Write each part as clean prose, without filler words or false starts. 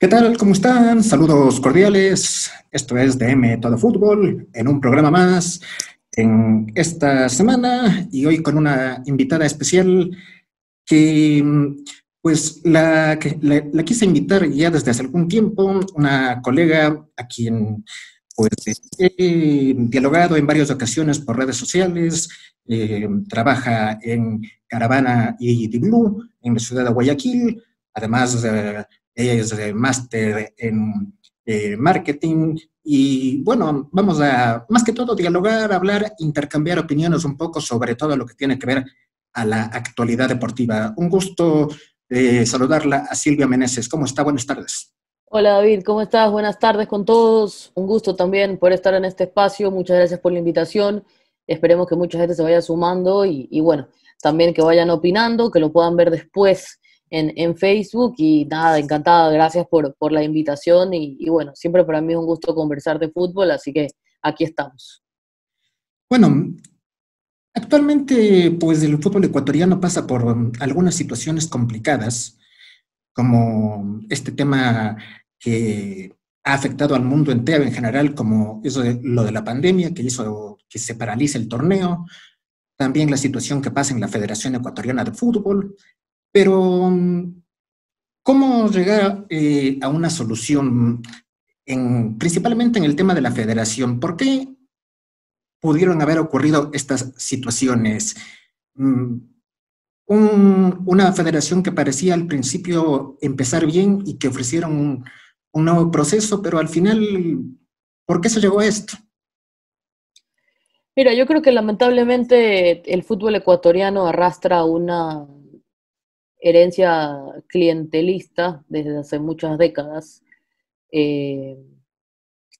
¿Qué tal? ¿Cómo están? Saludos cordiales. Esto es DM Todo Fútbol, en un programa más en esta semana y hoy con una invitada especial que pues la quise invitar ya desde hace algún tiempo, una colega a quien pues he dialogado en varias ocasiones por redes sociales, trabaja en Caravana y Di Blue en la ciudad de Guayaquil, además ella es máster en marketing y bueno, vamos a más que todo dialogar, hablar, intercambiar opiniones un poco sobre todo lo que tiene que ver a la actualidad deportiva. Un gusto saludarla a Silvia Meneses. ¿Cómo está? Buenas tardes. Hola David, ¿cómo estás? Buenas tardes con todos. Un gusto también poder estar en este espacio. Muchas gracias por la invitación. Esperemos que mucha gente se vaya sumando y bueno, también que vayan opinando, que lo puedan ver después en Facebook. Y nada, encantada, gracias por la invitación. Y bueno, siempre para mí es un gusto conversar de fútbol, así que aquí estamos. Bueno, actualmente pues el fútbol ecuatoriano pasa por algunas situaciones complicadas, como este tema que ha afectado al mundo entero en general, como eso de, lo de la pandemia que hizo que se paralice el torneo, también la situación que pasa en la Federación Ecuatoriana de Fútbol, pero ¿cómo llegar a una solución principalmente en el tema de la federación? ¿Por qué pudieron haber ocurrido estas situaciones? Mm, una federación que parecía al principio empezar bien y que ofrecieron un nuevo proceso, pero al final, ¿por qué se llegó a esto? Mira, yo creo que lamentablemente el fútbol ecuatoriano arrastra una herencia clientelista desde hace muchas décadas, eh,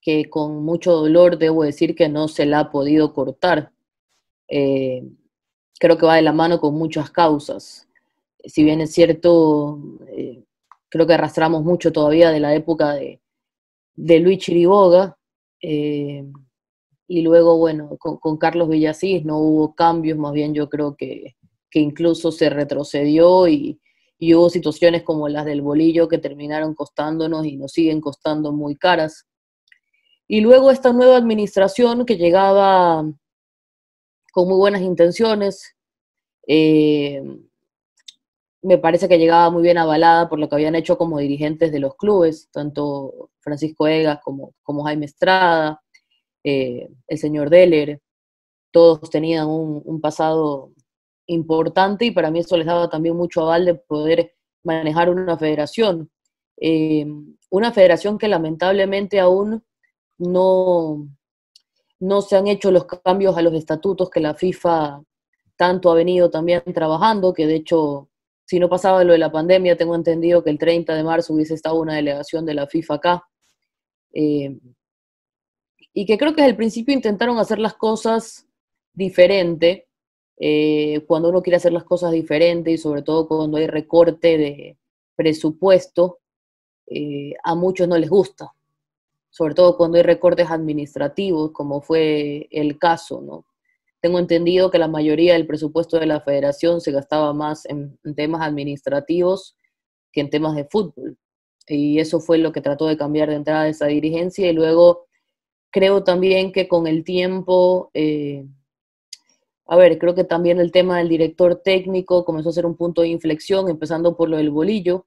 que con mucho dolor debo decir que no se la ha podido cortar. Eh, Creo que va de la mano con muchas causas. Si bien es cierto, creo que arrastramos mucho todavía de la época de Luis Chiriboga, eh, y luego, bueno, con Carlos Villasís no hubo cambios, más bien yo creo que incluso se retrocedió y hubo situaciones como las del bolillo que terminaron costándonos y nos siguen costando muy caras. Y luego esta nueva administración que llegaba con muy buenas intenciones, eh, me parece que llegaba muy bien avalada por lo que habían hecho como dirigentes de los clubes, tanto Francisco Egas como Jaime Estrada, el señor Deller, todos tenían un pasado importante y para mí eso les daba también mucho aval de poder manejar eh, una federación que lamentablemente aún no, no se han hecho los cambios a los estatutos que la FIFA tanto ha venido también trabajando, que de hecho, si no pasaba lo de la pandemia, tengo entendido que el 30 de marzo hubiese estado una delegación de la FIFA acá, eh, y que creo que desde el principio intentaron hacer las cosas diferente, cuando uno quiere hacer las cosas diferente y sobre todo cuando hay recorte de presupuesto, a muchos no les gusta, sobre todo cuando hay recortes administrativos, como fue el caso, ¿no? Tengo entendido que la mayoría del presupuesto de la federación se gastaba más en temas administrativos que en temas de fútbol. Y eso fue lo que trató de cambiar de entrada esa dirigencia. Y luego creo también que con el tiempo, a ver, creo que también el tema del director técnico comenzó a ser un punto de inflexión, empezando por lo del bolillo,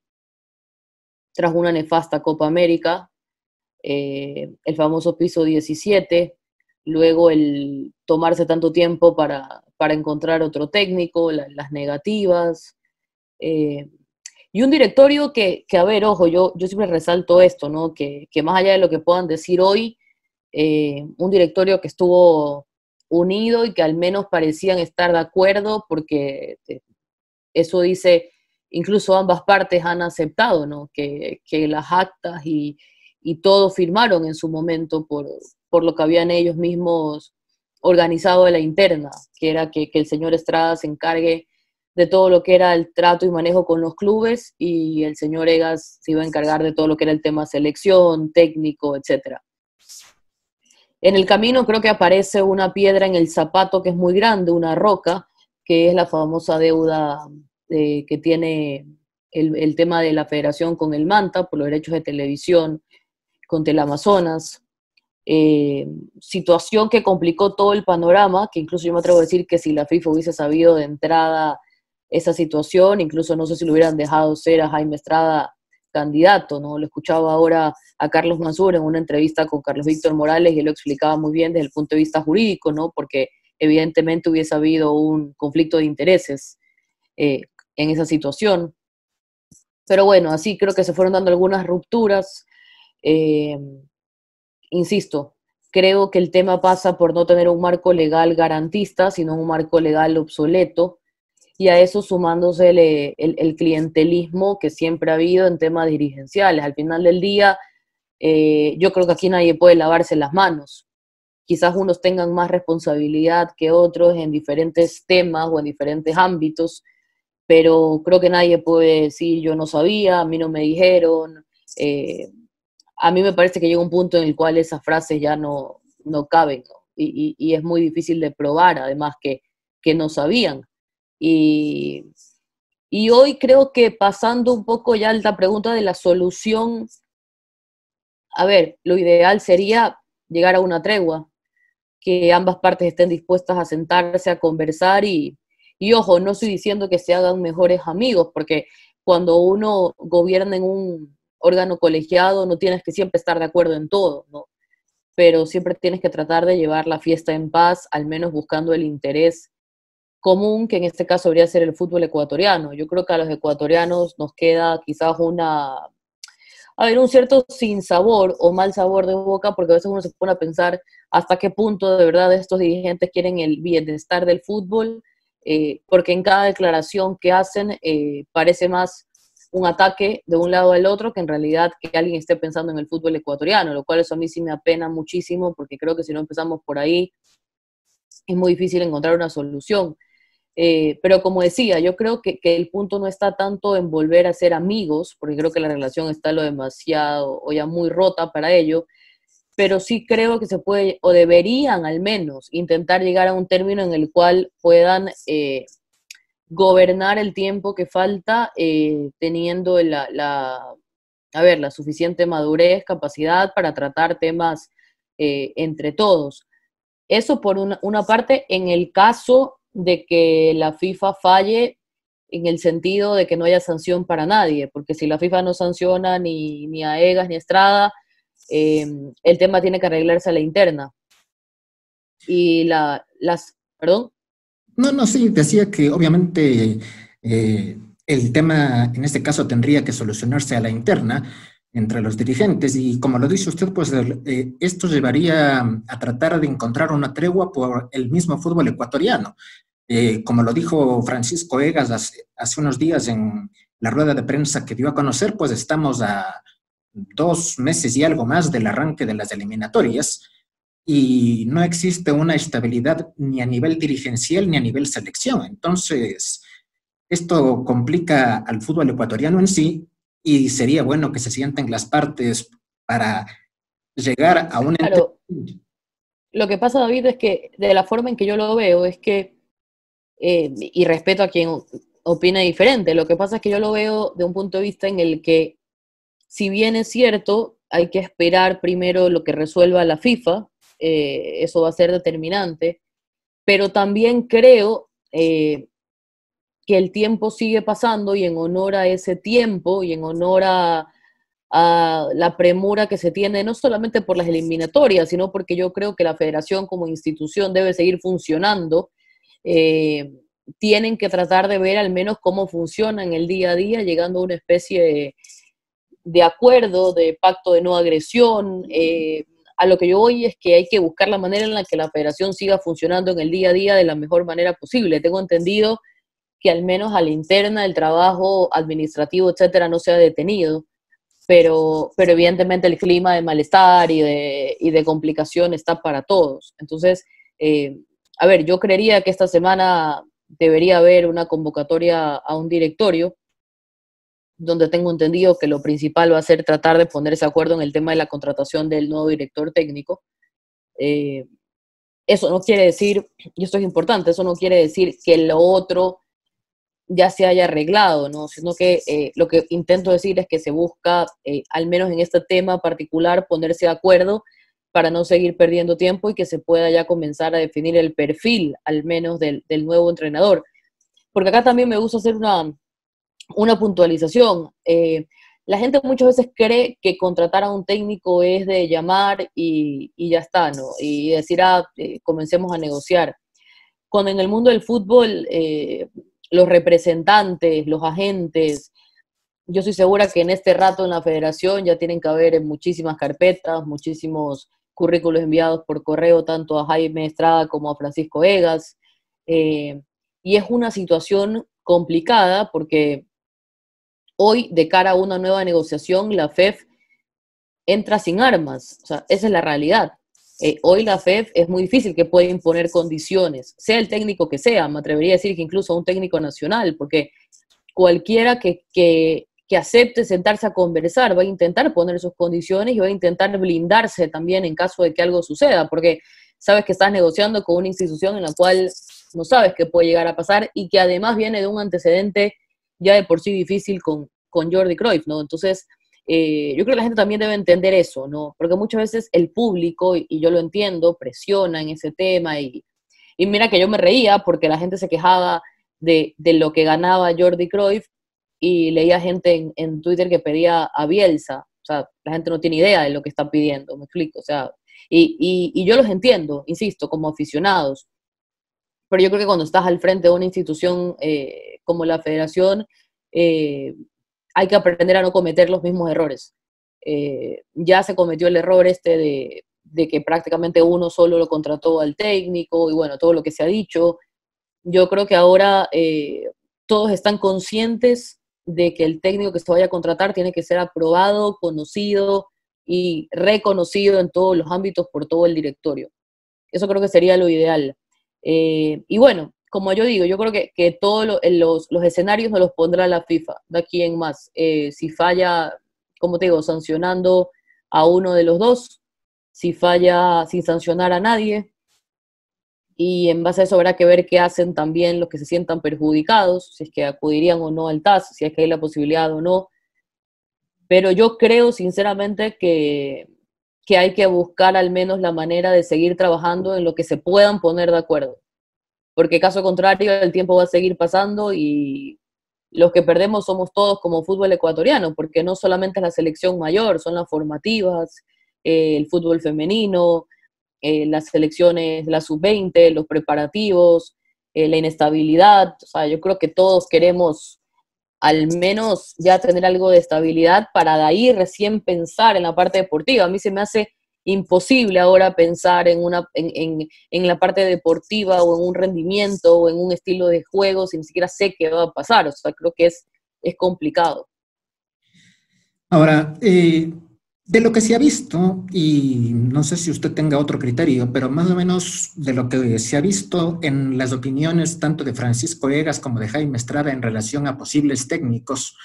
tras una nefasta Copa América, el famoso piso 17, luego el tomarse tanto tiempo para encontrar otro técnico, las negativas, eh, y un directorio a ver, ojo, yo siempre resalto esto, ¿no? Que más allá de lo que puedan decir hoy, un directorio que estuvo unido y que al menos parecían estar de acuerdo, porque eso dice, incluso ambas partes han aceptado, ¿no? Que las actas y todo firmaron en su momento por lo que habían ellos mismos organizado de la interna, que era que el señor Estrada se encargue de todo lo que era el trato y manejo con los clubes y el señor Egas se iba a encargar de todo lo que era el tema selección, técnico, etcétera. En el camino creo que aparece una piedra en el zapato que es muy grande, una roca, que es la famosa deuda que tiene el tema de la federación con el Manta por los derechos de televisión con Teleamazonas, situación que complicó todo el panorama, que incluso yo me atrevo a decir que si la FIFA hubiese sabido de entrada esa situación, incluso no sé si lo hubieran dejado ser a Jaime Estrada candidato, ¿no? Lo escuchaba ahora a Carlos Mansur en una entrevista con Carlos Víctor Morales y él lo explicaba muy bien desde el punto de vista jurídico, ¿no? Porque evidentemente hubiese habido un conflicto de intereses en esa situación. Pero bueno, así creo que se fueron dando algunas rupturas. Eh, Insisto, creo que el tema pasa por no tener un marco legal garantista, sino un marco legal obsoleto, y a eso sumándose el clientelismo que siempre ha habido en temas dirigenciales. Al final del día, yo creo que aquí nadie puede lavarse las manos. Quizás unos tengan más responsabilidad que otros en diferentes temas o en diferentes ámbitos, pero creo que nadie puede decir yo no sabía, a mí no me dijeron. A mí me parece que llega un punto en el cual esas frases ya no caben, ¿no? Y es muy difícil de probar, además, que no sabían. Y, y hoy creo que pasando un poco ya a la pregunta de la solución, a ver, lo ideal sería llegar a una tregua, que ambas partes estén dispuestas a sentarse a conversar y ojo, no estoy diciendo que se hagan mejores amigos, porque cuando uno gobierna en un órgano colegiado no tienes que siempre estar de acuerdo en todo, ¿no? Pero siempre tienes que tratar de llevar la fiesta en paz, al menos buscando el interés común, que en este caso debería ser el fútbol ecuatoriano. Yo creo que a los ecuatorianos nos queda quizás un cierto sinsabor o mal sabor de boca, porque a veces uno se pone a pensar hasta qué punto de verdad estos dirigentes quieren el bienestar del fútbol, porque en cada declaración que hacen parece más un ataque de un lado al otro que en realidad que alguien esté pensando en el fútbol ecuatoriano, lo cual eso a mí sí me apena muchísimo, porque creo que si no empezamos por ahí es muy difícil encontrar una solución. Pero como decía, yo creo que el punto no está tanto en volver a ser amigos, porque creo que la relación está lo demasiado o ya muy rota para ello, pero sí creo que se puede, o deberían al menos, intentar llegar a un término en el cual puedan gobernar el tiempo que falta, teniendo la suficiente madurez, capacidad para tratar temas entre todos. Eso por una parte, en el caso de que la FIFA falle en el sentido de que no haya sanción para nadie, porque si la FIFA no sanciona ni a Egas ni a Estrada, el tema tiene que arreglarse a la interna. Y perdón. No, sí, decía que obviamente el tema en este caso tendría que solucionarse a la interna entre los dirigentes y como lo dice usted, pues esto llevaría a tratar de encontrar una tregua por el mismo fútbol ecuatoriano. Como lo dijo Francisco Egas hace unos días en la rueda de prensa que dio a conocer, pues estamos a 2 meses y algo más del arranque de las eliminatorias y no existe una estabilidad ni a nivel dirigencial ni a nivel selección. Entonces, esto complica al fútbol ecuatoriano en sí y sería bueno que se sienten las partes para llegar a un Claro, entendimiento. lo que pasa, David, es que de la forma en que yo lo veo es que, y respeto a quien opina diferente, lo que pasa es que yo lo veo de un punto de vista en el que, si bien es cierto, hay que esperar primero lo que resuelva la FIFA, eso va a ser determinante, pero también creo que el tiempo sigue pasando y en honor a ese tiempo y en honor a la premura que se tiene, no solamente por las eliminatorias, sino porque yo creo que la federación como institución debe seguir funcionando, eh, tienen que tratar de ver al menos cómo funciona en el día a día, llegando a una especie de acuerdo, de pacto de no agresión. A lo que yo voy es que hay que buscar la manera en la que la federación siga funcionando en el día a día de la mejor manera posible. Tengo entendido que al menos a la interna el trabajo administrativo, etcétera, no se ha detenido, pero evidentemente el clima de malestar y de complicación está para todos. Entonces, a ver, yo creería que esta semana debería haber una convocatoria a un directorio, donde tengo entendido que lo principal va a ser tratar de ponerse de acuerdo en el tema de la contratación del nuevo director técnico. Eh, Eso no quiere decir, y esto es importante, eso no quiere decir que lo otro ya se haya arreglado, ¿no? Sino que lo que intento decir es que se busca, al menos en este tema particular, ponerse de acuerdo para no seguir perdiendo tiempo y que se pueda ya comenzar a definir el perfil, al menos del nuevo entrenador. Porque acá también me gusta hacer una puntualización. La gente muchas veces cree que contratar a un técnico es de llamar y ya está, ¿no? Y decir, comencemos a negociar. Cuando en el mundo del fútbol, los representantes, los agentes, yo estoy segura que en este rato en la federación ya tienen que haber muchísimas carpetas, muchísimos currículos enviados por correo, tanto a Jaime Estrada como a Francisco Egas. Y es una situación complicada porque hoy, de cara a una nueva negociación, la FEF entra sin armas. O sea, esa es la realidad. Hoy la FEF es muy difícil que pueda imponer condiciones, sea el técnico que sea, me atrevería a decir que incluso a un técnico nacional, porque cualquiera que acepte sentarse a conversar va a intentar poner sus condiciones y va a intentar blindarse también en caso de que algo suceda, porque sabes que estás negociando con una institución en la cual no sabes qué puede llegar a pasar y que además viene de un antecedente ya de por sí difícil con Jordi Cruyff, ¿no? Entonces, yo creo que la gente también debe entender eso, ¿no? Porque muchas veces el público, y yo lo entiendo, presiona en ese tema y mira que yo me reía porque la gente se quejaba de lo que ganaba Jordi Cruyff y leía gente en Twitter que pedía a Bielsa. O sea, la gente no tiene idea de lo que está pidiendo, me explico. O sea, y yo los entiendo, insisto, como aficionados. Pero yo creo que cuando estás al frente de una institución como la federación, hay que aprender a no cometer los mismos errores. Ya se cometió el error de que prácticamente uno solo lo contrató al técnico y bueno, todo lo que se ha dicho. Yo creo que ahora todos están conscientes de que el técnico que se vaya a contratar tiene que ser aprobado, conocido y reconocido en todos los ámbitos por todo el directorio. Eso creo que sería lo ideal. Y bueno, como yo digo, yo creo que todos los escenarios nos los pondrá la FIFA de aquí en más. Si falla, como te digo, sancionando a uno de los dos, si falla sin sancionar a nadie, y en base a eso habrá que ver qué hacen también los que se sientan perjudicados, si es que acudirían o no al TAS, si es que hay la posibilidad o no. Pero yo creo sinceramente que hay que buscar al menos la manera de seguir trabajando en lo que se puedan poner de acuerdo. Porque caso contrario, el tiempo va a seguir pasando y los que perdemos somos todos como fútbol ecuatoriano, porque no solamente es la selección mayor, son las formativas, el fútbol femenino, las selecciones, la sub-20, los preparativos, la inestabilidad. O sea, yo creo que todos queremos al menos ya tener algo de estabilidad para de ahí recién pensar en la parte deportiva. A mí se me hace imposible ahora pensar en la parte deportiva o en un rendimiento o en un estilo de juego si ni siquiera sé qué va a pasar. O sea, creo que es complicado. Ahora, de lo que se ha visto, y no sé si usted tenga otro criterio, pero más o menos de lo que se ha visto en las opiniones tanto de Francisco Egas como de Jaime Estrada en relación a posibles técnicos,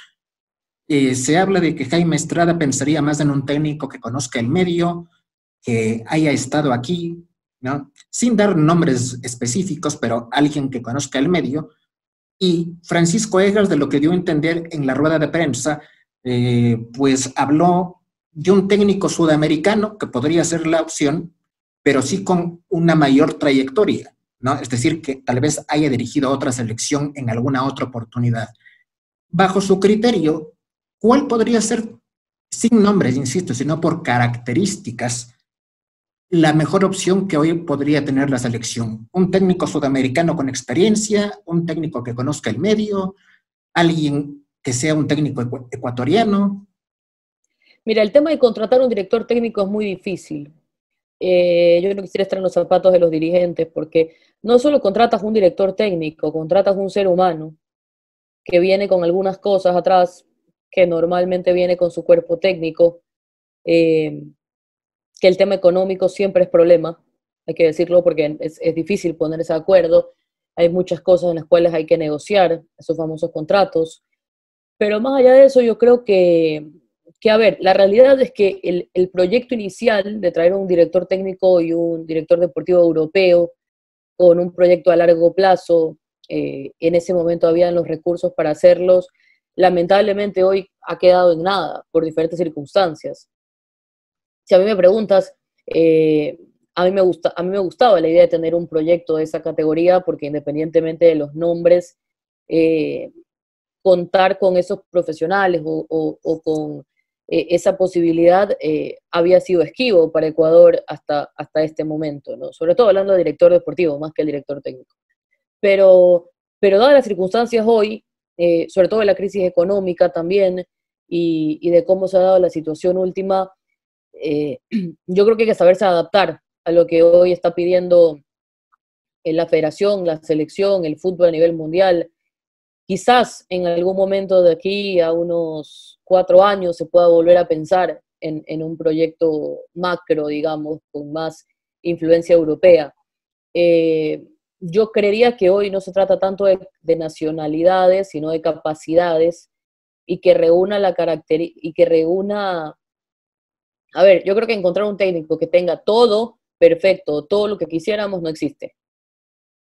se habla de que Jaime Estrada pensaría más en un técnico que conozca el medio, que haya estado aquí, ¿no? Sin dar nombres específicos, pero alguien que conozca el medio. Y Francisco Egas, de lo que dio a entender en la rueda de prensa, pues habló de un técnico sudamericano que podría ser la opción, pero sí con una mayor trayectoria, ¿no? Es decir, que tal vez haya dirigido a otra selección en alguna otra oportunidad. Bajo su criterio, ¿cuál podría ser, sin nombres, insisto, sino por características, la mejor opción que hoy podría tener la selección? Un técnico sudamericano con experiencia, un técnico que conozca el medio, alguien que sea un técnico ecuatoriano. Mira, el tema de contratar un director técnico es muy difícil. Yo no quisiera estar en los zapatos de los dirigentes porque no solo contratas un director técnico, contratas un ser humano que viene con algunas cosas atrás, que normalmente viene con su cuerpo técnico, eh, que el tema económico siempre es problema, hay que decirlo porque es difícil ponerse de acuerdo, hay muchas cosas en las cuales hay que negociar, esos famosos contratos, pero más allá de eso yo creo a ver, la realidad es que el proyecto inicial de traer un director técnico y un director deportivo europeo con un proyecto a largo plazo, en ese momento habían los recursos para hacerlos. Lamentablemente hoy ha quedado en nada por diferentes circunstancias. Si a mí me preguntas, a mí me gustaba la idea de tener un proyecto de esa categoría porque independientemente de los nombres, eh, contar con esos profesionales o con esa posibilidad había sido esquivo para Ecuador hasta este momento, ¿no? Sobre todo hablando de director deportivo más que el director técnico. Pero dadas las circunstancias hoy, sobre todo de la crisis económica también y de cómo se ha dado la situación última, yo creo que hay que saberse adaptar a lo que hoy está pidiendo la federación, la selección, el fútbol a nivel mundial. Quizás en algún momento de aquí a unos 4 años se pueda volver a pensar en un proyecto macro, digamos, con más influencia europea. Eh, yo creería que hoy no se trata tanto de nacionalidades, sino de capacidades y que reúna a ver, yo creo que encontrar un técnico que tenga todo perfecto, todo lo que quisiéramos, no existe.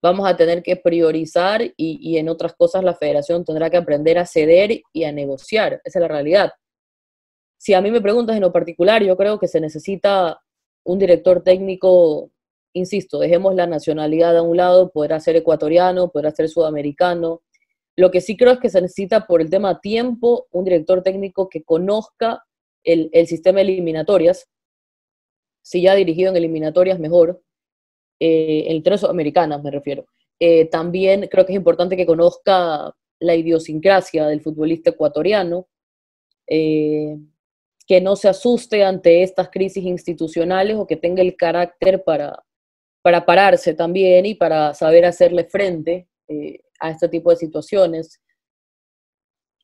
Vamos a tener que priorizar y en otras cosas la federación tendrá que aprender a ceder y a negociar. Esa es la realidad. Si a mí me preguntas en lo particular, yo creo que se necesita un director técnico, insisto, dejemos la nacionalidad a un lado, podrá ser ecuatoriano, podrá ser sudamericano. Lo que sí creo es que se necesita por el tema tiempo un director técnico que conozca el sistema de eliminatorias, si ya ha dirigido en eliminatorias mejor, en tres sudamericanas me refiero. También creo que es importante que conozca la idiosincrasia del futbolista ecuatoriano, que no se asuste ante estas crisis institucionales o que tenga el carácter para pararse también y para saber hacerle frente a este tipo de situaciones.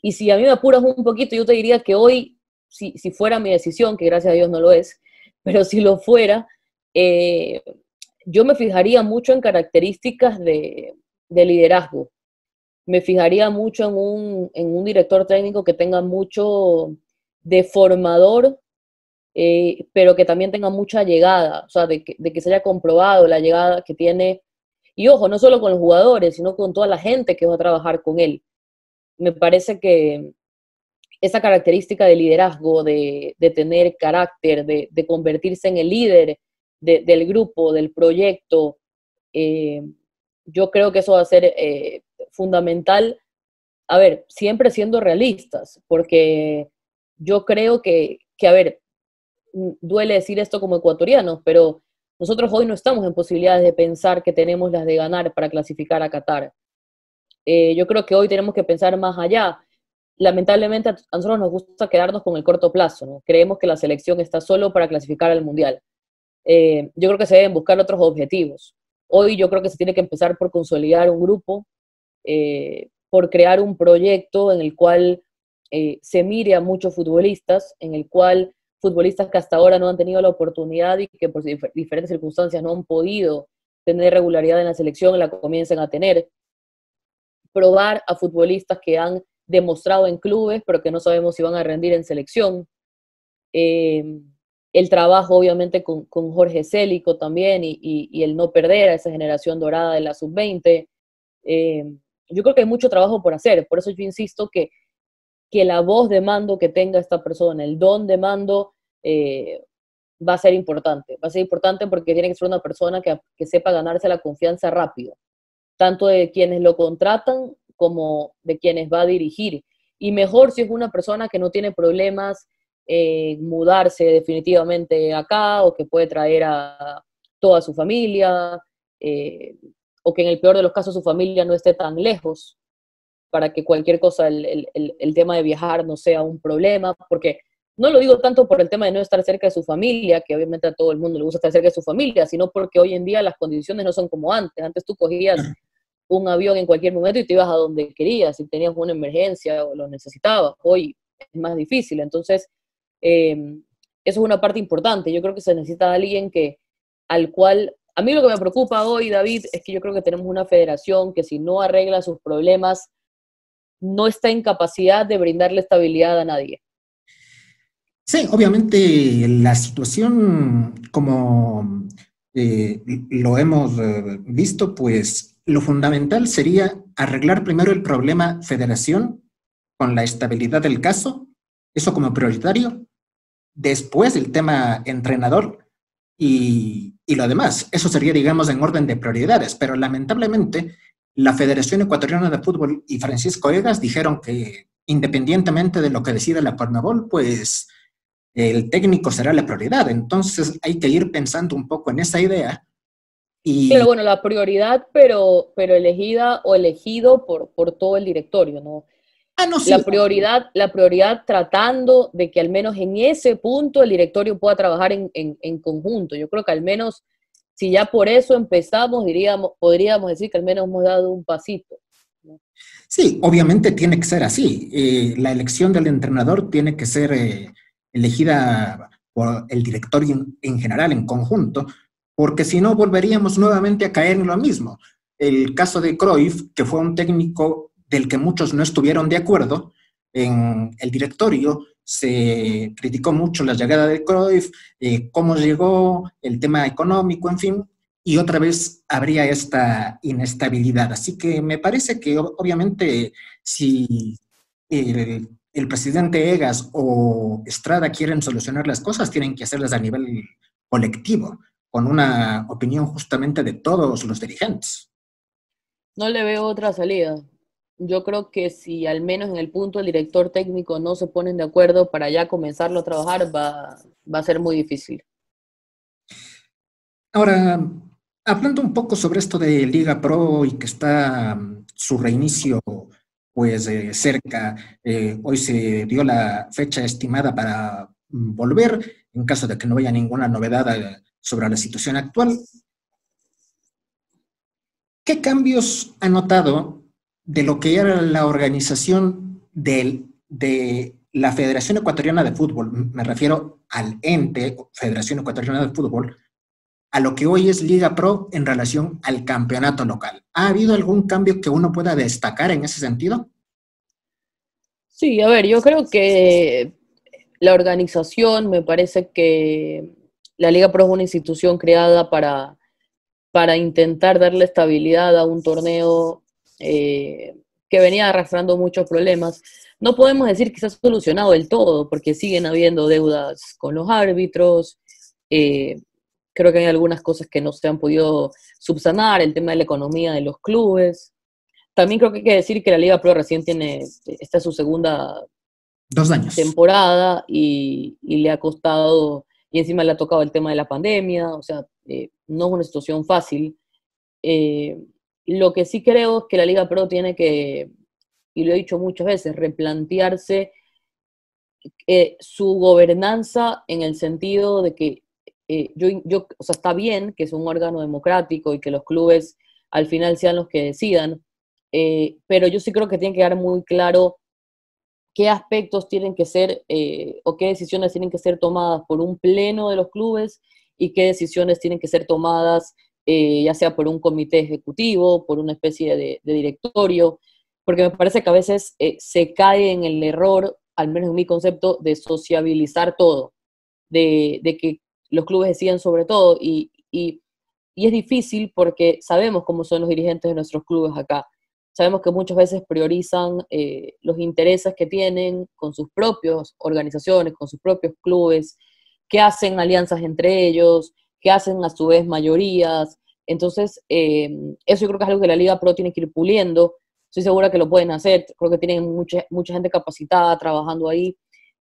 Y si a mí me apuras un poquito, yo te diría que hoy, si fuera mi decisión, que gracias a Dios no lo es, pero si lo fuera, yo me fijaría mucho en características de liderazgo. Me fijaría mucho en un director técnico que tenga mucho de formador, pero que también tenga mucha llegada, o sea, de que se haya comprobado la llegada que tiene. Y ojo, no solo con los jugadores, sino con toda la gente que va a trabajar con él. Me parece que esa característica de liderazgo, de tener carácter, de convertirse en el líder del grupo, del proyecto, yo creo que eso va a ser fundamental. A ver, siempre siendo realistas, porque yo creo a ver, duele decir esto como ecuatorianos, pero nosotros hoy no estamos en posibilidades de pensar que tenemos las de ganar para clasificar a Qatar. Yo creo que hoy tenemos que pensar más allá. Lamentablemente a nosotros nos gusta quedarnos con el corto plazo, ¿no? Creemos que la selección está solo para clasificar al Mundial. Yo creo que se deben buscar otros objetivos. Hoy yo creo que se tiene que empezar por consolidar un grupo, por crear un proyecto en el cual se mire a muchos futbolistas, en el cual futbolistas que hasta ahora no han tenido la oportunidad y que por diferentes circunstancias no han podido tener regularidad en la selección, la comiencen a tener. Probar a futbolistas que han demostrado en clubes, pero que no sabemos si van a rendir en selección. El trabajo, obviamente, con Jorge Célico también y el no perder a esa generación dorada de la sub-20. Yo creo que hay mucho trabajo por hacer, por eso yo insisto que la voz de mando que tenga esta persona, el don de mando, va a ser importante. Va a ser importante porque tiene que ser una persona que sepa ganarse la confianza rápido, tanto de quienes lo contratan como de quienes va a dirigir. Y mejor si es una persona que no tiene problemas mudarse definitivamente acá, o que puede traer a toda su familia, o que en el peor de los casos su familia no esté tan lejos, para que cualquier cosa, el tema de viajar no sea un problema, porque no lo digo tanto por el tema de no estar cerca de su familia, que obviamente a todo el mundo le gusta estar cerca de su familia, sino porque hoy en día las condiciones no son como antes. Antes tú cogías un avión en cualquier momento y te ibas a donde querías, si tenías una emergencia o lo necesitabas. Hoy es más difícil, entonces eso es una parte importante. Yo creo que se necesita alguien al cual, a mí lo que me preocupa hoy, David, es que yo creo que tenemos una federación que si no arregla sus problemas, no está en capacidad de brindarle estabilidad a nadie. Sí, obviamente la situación, como lo hemos visto, pues lo fundamental sería arreglar primero el problema federación con la estabilidad del caso, eso como prioritario, después el tema entrenador y lo demás. Eso sería, digamos, en orden de prioridades, pero lamentablemente la Federación Ecuatoriana de Fútbol y Francisco Egas dijeron que independientemente de lo que decida la Conmebol, pues el técnico será la prioridad. Entonces hay que ir pensando un poco en esa idea. Pero Y, bueno, la prioridad, pero elegida o elegido por todo el directorio, ¿no? no, sí, La prioridad tratando de que al menos en ese punto el directorio pueda trabajar en conjunto. Yo creo que al menos, si ya por eso empezamos, podríamos decir que al menos hemos dado un pasito, ¿no? sí, obviamente tiene que ser así. La elección del entrenador tiene que ser elegida por el directorio en general, en conjunto, porque si no volveríamos nuevamente a caer en lo mismo. El caso de Cruyff, que fue un técnico del que muchos no estuvieron de acuerdo, en el directorio se criticó mucho la llegada de Cruyff, cómo llegó, el tema económico, en fin, y otra vez habría esta inestabilidad. Así que me parece que obviamente si el presidente Egas o Estrada quieren solucionar las cosas, tienen que hacerlas a nivel colectivo, con una opinión justamente de todos los dirigentes. No le veo otra salida. Yo creo que si al menos en el punto el director técnico no se ponen de acuerdo para ya comenzarlo a trabajar, va a ser muy difícil. Ahora, hablando un poco sobre esto de Liga Pro y que está su reinicio pues cerca, hoy se dio la fecha estimada para volver en caso de que no haya ninguna novedad sobre la situación actual. ¿Qué cambios ha notado de lo que era la organización de la Federación Ecuatoriana de Fútbol? Me refiero al ente Federación Ecuatoriana de Fútbol, a lo que hoy es Liga Pro en relación al campeonato local. ¿Ha habido algún cambio que uno pueda destacar en ese sentido? Sí, a ver, yo creo que la organización, me parece que la Liga Pro es una institución creada para intentar darle estabilidad a un torneo que venía arrastrando muchos problemas. No podemos decir que se ha solucionado del todo, porque siguen habiendo deudas con los árbitros. eh, Creo que hay algunas cosas que no se han podido subsanar, el tema de la economía de los clubes. También creo que hay que decir que la Liga Pro recién esta es su segunda 2 años. temporada y le ha costado, y encima le ha tocado el tema de la pandemia, o sea, no es una situación fácil. Eh, lo que sí creo es que la Liga Pro tiene que, y lo he dicho muchas veces, replantearse su gobernanza en el sentido de que o sea, está bien que es un órgano democrático y que los clubes al final sean los que decidan, pero yo sí creo que tiene que quedar muy claro qué aspectos tienen que ser o qué decisiones tienen que ser tomadas por un pleno de los clubes y qué decisiones tienen que ser tomadas ya sea por un comité ejecutivo, por una especie de directorio, porque me parece que a veces se cae en el error, al menos en mi concepto, de sociabilizar todo, de que los clubes decían sobre todo y es difícil porque sabemos cómo son los dirigentes de nuestros clubes acá. Sabemos que muchas veces priorizan los intereses que tienen con sus propias organizaciones, con sus propios clubes, que hacen alianzas entre ellos, que hacen a su vez mayorías. Entonces, eso yo creo que es algo que la Liga Pro tiene que ir puliendo. Estoy segura que lo pueden hacer. Creo que tienen mucha gente capacitada trabajando ahí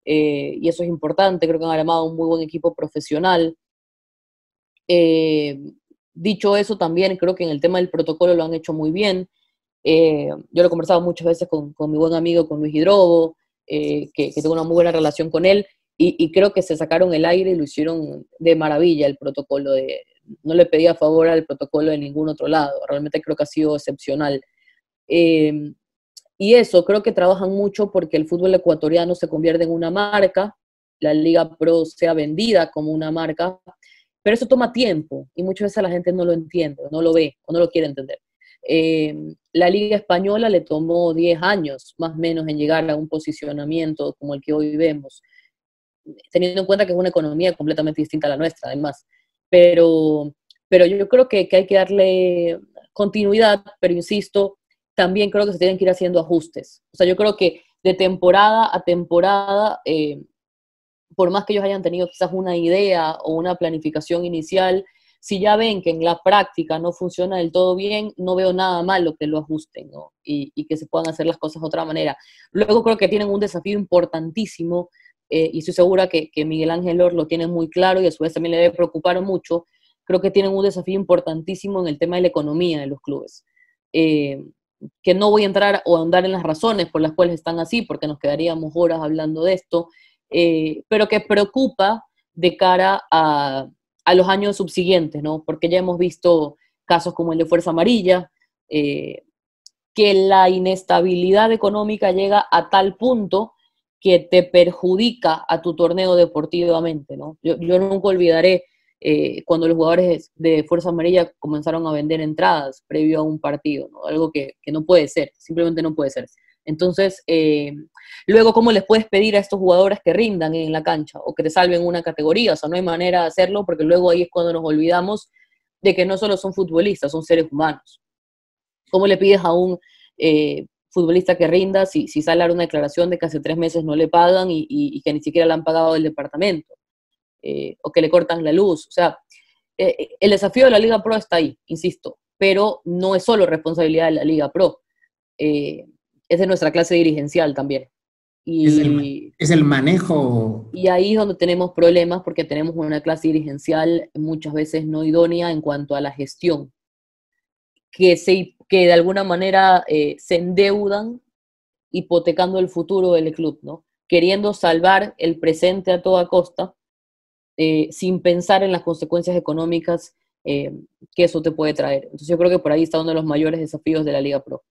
y eso es importante. Creo que han armado un muy buen equipo profesional. Eh, Dicho eso, también creo que en el tema del protocolo lo han hecho muy bien. Yo lo he conversado muchas veces con mi buen amigo, con Luis Hidrobo, que tengo una muy buena relación con él, y creo que se sacaron el aire y lo hicieron de maravilla el protocolo. No le pedía favor al protocolo de ningún otro lado, realmente creo que ha sido excepcional. Eh, y eso, creo que trabajan mucho porque el fútbol ecuatoriano se convierte en una marca, la Liga Pro sea vendida como una marca, pero eso toma tiempo y muchas veces la gente no lo entiende, no lo ve o no lo quiere entender. La Liga Española le tomó 10 años más o menos en llegar a un posicionamiento como el que hoy vemos, teniendo en cuenta que es una economía completamente distinta a la nuestra, además. Pero, pero yo creo que hay que darle continuidad, pero insisto, también creo que se tienen que ir haciendo ajustes. O sea, yo creo que de temporada a temporada, por más que ellos hayan tenido quizás una idea o una planificación inicial, si ya ven que en la práctica no funciona del todo bien, no veo nada malo que lo ajusten, ¿no? Y que se puedan hacer las cosas de otra manera. Luego creo que tienen un desafío importantísimo, y estoy segura que Miguel Ángel Or lo tiene muy claro y a su vez también le debe preocupar mucho. Creo que tienen un desafío importantísimo en el tema de la economía de los clubes. Que no voy a entrar o ahondar en las razones por las cuales están así, porque nos quedaríamos horas hablando de esto, pero que preocupa de cara a los años subsiguientes, ¿no? Porque ya hemos visto casos como el de Fuerza Amarilla, que la inestabilidad económica llega a tal punto que te perjudica a tu torneo deportivamente, ¿no? Yo nunca olvidaré cuando los jugadores de Fuerza Amarilla comenzaron a vender entradas previo a un partido, ¿no? Algo que no puede ser, simplemente no puede ser. Entonces, luego, ¿cómo les puedes pedir a estos jugadores que rindan en la cancha o que te salven una categoría? O sea, no hay manera de hacerlo porque luego ahí es cuando nos olvidamos de que no solo son futbolistas, son seres humanos. ¿Cómo le pides a un futbolista que rinda si sale a dar una declaración de que hace 3 meses no le pagan y que ni siquiera le han pagado el departamento? O que le cortan la luz? O sea, el desafío de la Liga Pro está ahí, insisto, pero no es solo responsabilidad de la Liga Pro. Es de nuestra clase dirigencial también. Es el manejo. Y ahí es donde tenemos problemas porque tenemos una clase dirigencial muchas veces no idónea en cuanto a la gestión, que de alguna manera se endeudan hipotecando el futuro del club, ¿no? Queriendo salvar el presente a toda costa, sin pensar en las consecuencias económicas que eso te puede traer. Entonces yo creo que por ahí está uno de los mayores desafíos de la Liga Pro.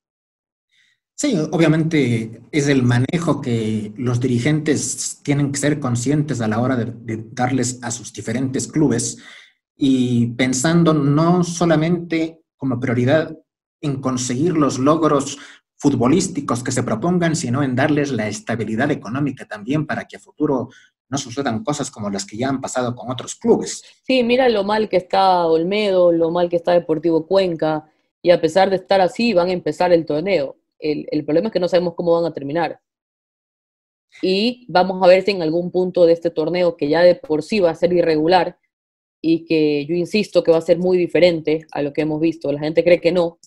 Sí, obviamente es el manejo que los dirigentes tienen que ser conscientes a la hora de darles a sus diferentes clubes y pensando no solamente como prioridad en conseguir los logros futbolísticos que se propongan, sino en darles la estabilidad económica también para que a futuro no sucedan cosas como las que ya han pasado con otros clubes. Sí, mira lo mal que está Olmedo, lo mal que está Deportivo Cuenca, y a pesar de estar así, van a empezar el torneo. El problema es que no sabemos cómo van a terminar. Y vamos a ver si en algún punto de este torneo, que ya de por sí va a ser irregular, y que yo insisto que va a ser muy diferente a lo que hemos visto. La gente cree que no,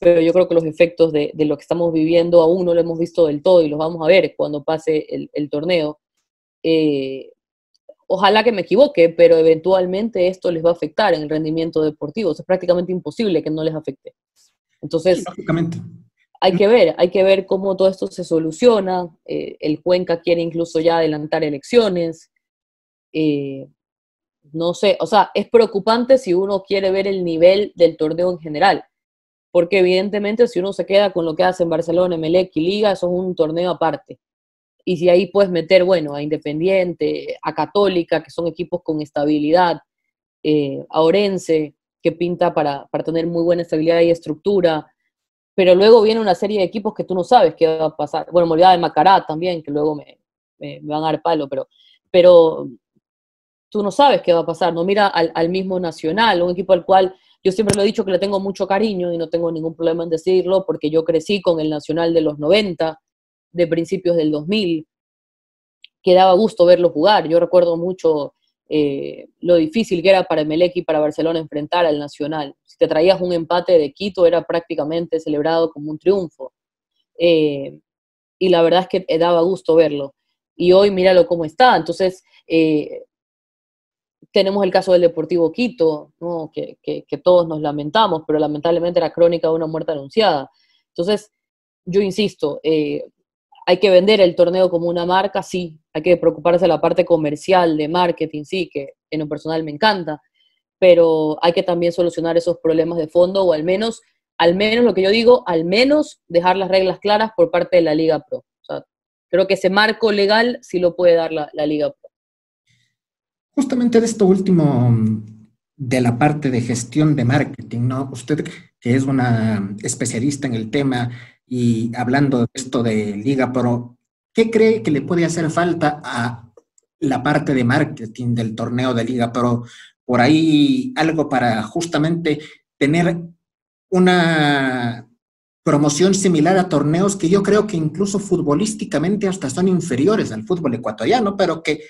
pero yo creo que los efectos de lo que estamos viviendo aún no lo hemos visto del todo y los vamos a ver cuando pase el torneo. Ojalá que me equivoque, pero eventualmente esto les va a afectar en el rendimiento deportivo. Es prácticamente imposible que no les afecte. Sí, Entonces, lógicamente. hay que ver cómo todo esto se soluciona. El Cuenca quiere incluso ya adelantar elecciones. No sé, o sea, es preocupante si uno quiere ver el nivel del torneo en general, porque evidentemente si uno se queda con lo que hace en Barcelona, Emelec y Liga, eso es un torneo aparte. Y si ahí puedes meter, bueno, a Independiente, a Católica, que son equipos con estabilidad, a Orense, que pinta para tener muy buena estabilidad y estructura, pero luego viene una serie de equipos que tú no sabes qué va a pasar. Bueno, me olvidaba de Macará también, que luego me van a dar palo, pero tú no sabes qué va a pasar. No mira al mismo Nacional, un equipo al cual yo siempre lo he dicho que le tengo mucho cariño y no tengo ningún problema en decirlo, porque yo crecí con el Nacional de los 90, de principios del 2000, que daba gusto verlo jugar. Yo recuerdo mucho lo difícil que era para Emelec y para Barcelona enfrentar al Nacional. Si te traías un empate de Quito era prácticamente celebrado como un triunfo. Y la verdad es que daba gusto verlo. Y hoy míralo cómo está. Entonces, tenemos el caso del Deportivo Quito, ¿no? que todos nos lamentamos, pero lamentablemente era crónica de una muerte anunciada. Entonces, yo insisto, hay que vender el torneo como una marca, sí, hay que preocuparse de la parte comercial, de marketing, sí, que en lo personal me encanta, pero hay que también solucionar esos problemas de fondo, o al menos lo que yo digo, al menos dejar las reglas claras por parte de la Liga Pro. O sea, creo que ese marco legal sí lo puede dar la Liga Pro. Justamente de esto último, de la parte de gestión de marketing, ¿no? Usted, que es una especialista en el tema y hablando de esto de Liga Pro, ¿qué cree que le puede hacer falta a la parte de marketing del torneo de Liga Pro? Por ahí algo para justamente tener una promoción similar a torneos que yo creo que incluso futbolísticamente hasta son inferiores al fútbol ecuatoriano, pero que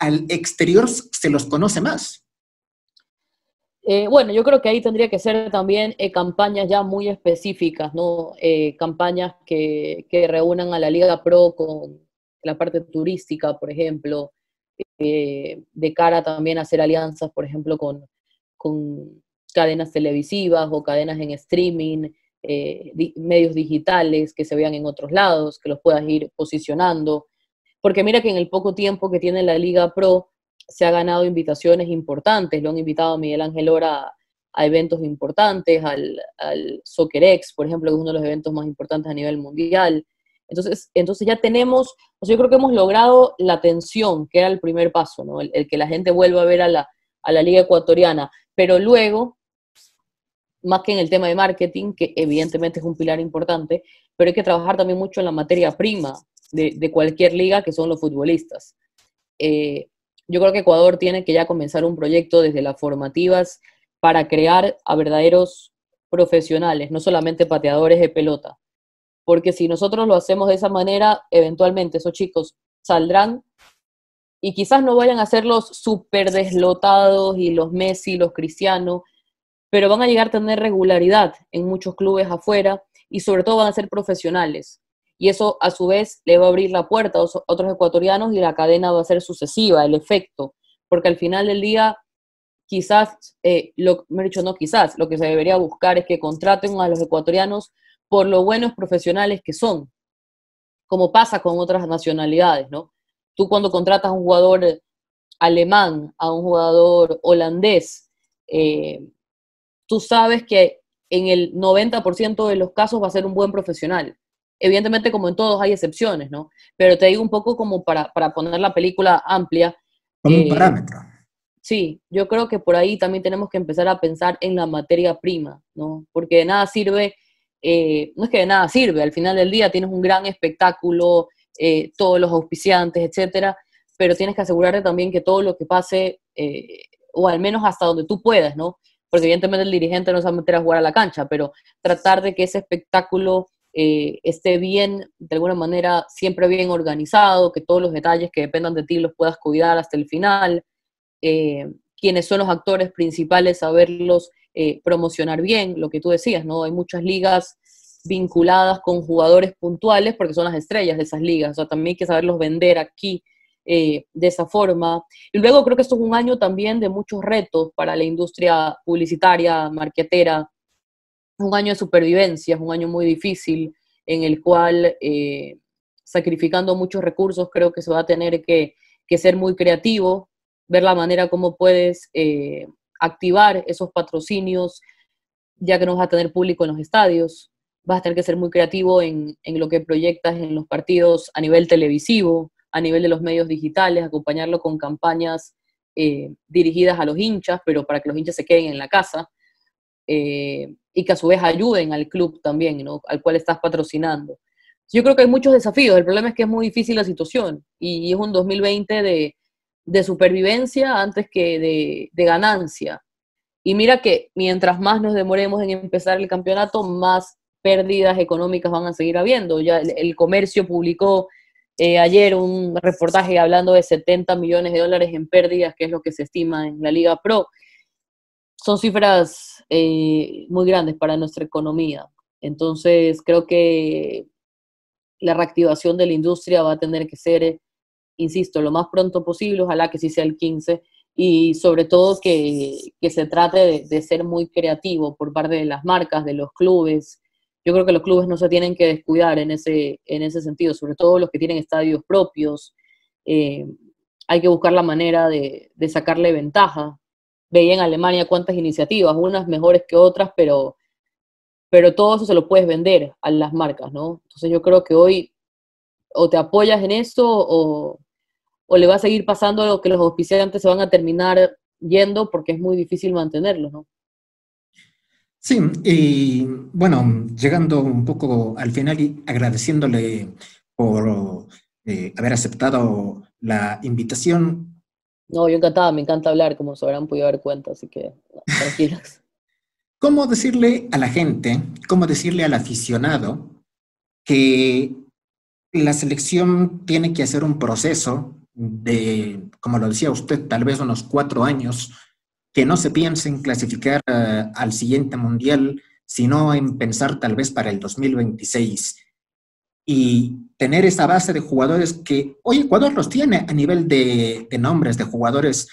al exterior se los conoce más. Bueno, yo creo que ahí tendría que ser también campañas ya muy específicas, ¿no? Campañas que reúnan a la Liga Pro con la parte turística, por ejemplo, de cara también a hacer alianzas, por ejemplo, con cadenas televisivas o cadenas en streaming, medios digitales que se vean en otros lados, que los puedas ir posicionando. Porque mira que en el poco tiempo que tiene la Liga Pro se ha ganado invitaciones importantes, lo han invitado a Miguel Ángel Lora a eventos importantes, al SoccerX, por ejemplo, que es uno de los eventos más importantes a nivel mundial. Entonces ya tenemos, o sea, yo creo que hemos logrado la atención, que era el primer paso, ¿no? El que la gente vuelva a ver a la Liga Ecuatoriana, pero luego, más que en el tema de marketing, que evidentemente es un pilar importante, pero hay que trabajar también mucho en la materia prima de cualquier liga, que son los futbolistas. Yo creo que Ecuador tiene que ya comenzar un proyecto desde las formativas para crear a verdaderos profesionales, no solamente pateadores de pelota. Porque si nosotros lo hacemos de esa manera, eventualmente esos chicos saldrán y quizás no vayan a ser los súper deslotados y los Messi, los Cristiano, pero van a llegar a tener regularidad en muchos clubes afuera y sobre todo van a ser profesionales. Y eso a su vez le va a abrir la puerta a otros ecuatorianos y la cadena va a ser sucesiva, el efecto, porque al final del día quizás, me he dicho no quizás, lo que se debería buscar es que contraten a los ecuatorianos por lo buenos profesionales que son, como pasa con otras nacionalidades, ¿no? Tú cuando contratas a un jugador alemán, a un jugador holandés, tú sabes que en el 90% de los casos va a ser un buen profesional. Evidentemente, como en todos, hay excepciones, ¿no? Pero te digo un poco como para poner la película amplia. Como un parámetro. Sí, yo creo que por ahí también tenemos que empezar a pensar en la materia prima, ¿no? Porque de nada sirve, no es que de nada sirve, al final del día tienes un gran espectáculo, todos los auspiciantes, etcétera, pero tienes que asegurarte también que todo lo que pase, o al menos hasta donde tú puedas, ¿no? Porque evidentemente el dirigente no se va a meter a jugar a la cancha, pero tratar de que ese espectáculo esté bien, de alguna manera, siempre bien organizado, que todos los detalles que dependan de ti los puedas cuidar hasta el final, quienes son los actores principales, saberlos promocionar bien, lo que tú decías, ¿no? Hay muchas ligas vinculadas con jugadores puntuales porque son las estrellas de esas ligas, o sea, también hay que saberlos vender aquí de esa forma. Y luego creo que esto es un año también de muchos retos para la industria publicitaria, marketera, un año de supervivencia, es un año muy difícil en el cual, sacrificando muchos recursos, creo que se va a tener que ser muy creativo, ver la manera como puedes activar esos patrocinios, ya que no vas a tener público en los estadios, vas a tener que ser muy creativo en lo que proyectas en los partidos a nivel televisivo, a nivel de los medios digitales, acompañarlo con campañas dirigidas a los hinchas, pero para que los hinchas se queden en la casa, y que a su vez ayuden al club también, ¿no? Al cual estás patrocinando. Yo creo que hay muchos desafíos, el problema es que es muy difícil la situación y es un 2020 de supervivencia antes que de ganancia. Y mira que mientras más nos demoremos en empezar el campeonato, más pérdidas económicas van a seguir habiendo. Ya el comercio publicó ayer un reportaje hablando de 70 millones de dólares en pérdidas, que es lo que se estima en la Liga Pro. Son cifras muy grandes para nuestra economía. Entonces, creo que la reactivación de la industria va a tener que ser, insisto, lo más pronto posible, ojalá que sí sea el 15, y sobre todo que se trate de ser muy creativo por parte de las marcas, de los clubes. Yo creo que los clubes no se tienen que descuidar en ese sentido, sobre todo los que tienen estadios propios. Eh, Hay que buscar la manera de sacarle ventaja. Veía en Alemania cuántas iniciativas, unas mejores que otras, pero todo eso se lo puedes vender a las marcas, ¿no? Entonces yo creo que hoy o te apoyas en eso o le va a seguir pasando lo que los auspiciantes se van a terminar yendo porque es muy difícil mantenerlos, ¿no? Sí, y bueno, llegando un poco al final y agradeciéndole por haber aceptado la invitación. No, yo encantada, me encanta hablar, como se habrán podido dar cuenta, así que tranquilos. ¿cómo decirle a la gente, cómo decirle al aficionado que la selección tiene que hacer un proceso de, como lo decía usted, tal vez unos 4 años, que no se piense en clasificar al siguiente mundial, sino en pensar tal vez para el 2026 y tener esa base de jugadores que hoy Ecuador los tiene a nivel de nombres, de jugadores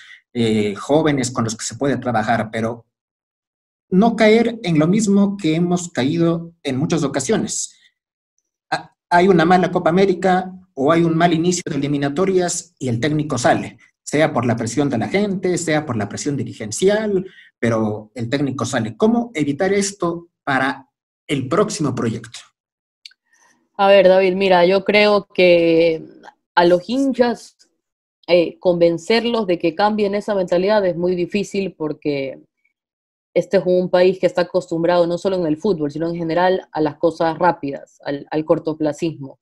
jóvenes con los que se puede trabajar, pero no caer en lo mismo que hemos caído en muchas ocasiones. Hay una mala Copa América o hay un mal inicio de eliminatorias y el técnico sale, sea por la presión de la gente, sea por la presión dirigencial, pero el técnico sale. ¿Cómo evitar esto para el próximo proyecto? A ver, David, mira, yo creo que a los hinchas convencerlos de que cambien esa mentalidad es muy difícil porque este es un país que está acostumbrado no solo en el fútbol, sino en general a las cosas rápidas, al cortoplacismo.